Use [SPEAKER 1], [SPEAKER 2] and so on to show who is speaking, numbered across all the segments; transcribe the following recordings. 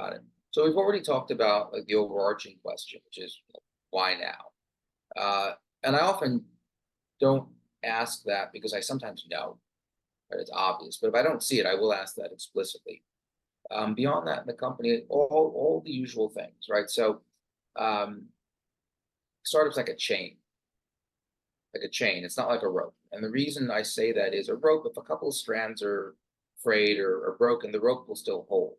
[SPEAKER 1] Got it. So we've already talked about like the overarching question, which is why now? And I often don't ask that because I sometimes know, right? It's obvious, but if I don't see it, I will ask that explicitly. Beyond that, in the company, all the usual things, right? So um, startup's like a chain. It's not like a rope. And the reason I say that is a rope, if a couple of strands are frayed or broken, the rope will still hold.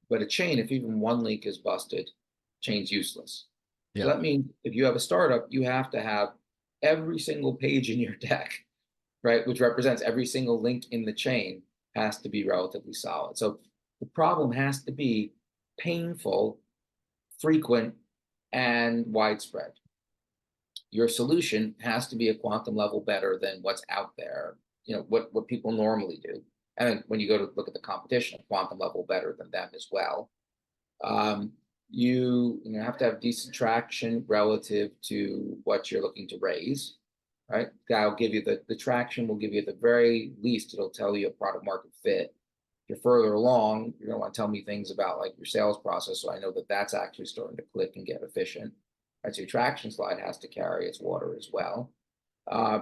[SPEAKER 1] But a chain, if even one link is busted, chain's useless. So
[SPEAKER 2] Yeah.
[SPEAKER 1] that means if you have a startup, you have to have every single page in your deck, right, which represents every single link in the chain has to be relatively solid. So the problem has to be painful, frequent, and widespread. Your solution has to be a quantum level better than what's out there, what people normally do. And when you go to look at the competition, a quantum level better than them as well. Um, you have to have decent traction relative to what you're looking to raise, right? That'll give you the traction will give you at the very least, it'll tell you a product market fit. If you're further along, you're gonna want to tell me things about like your sales process, so I know that that's actually starting to click and get efficient. Right, so your traction slide has to carry its water as well. Uh,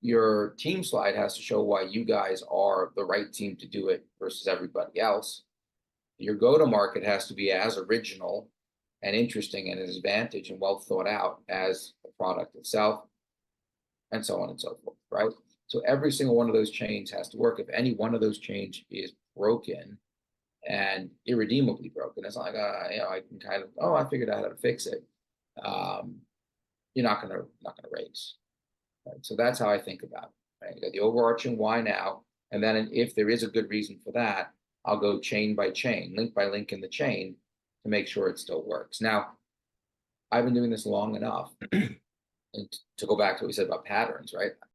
[SPEAKER 1] your team slide has to show why you guys are the right team to do it versus everybody else. Your go to market has to be as original and interesting and an advantage and well thought out as the product itself, and so on and so forth, right? So every single one of those chains has to work. If any one of those chains is broken and irredeemably broken, it's not like I can kind of I figured out how to fix it. Um, you're not gonna raise. Right? So that's how I think about it. Right? You got the overarching why now, and then if there is a good reason for that, I'll go chain by chain, link by link in the chain to make sure it still works. Now, I've been doing this long enough, and to go back to what we said about patterns, right?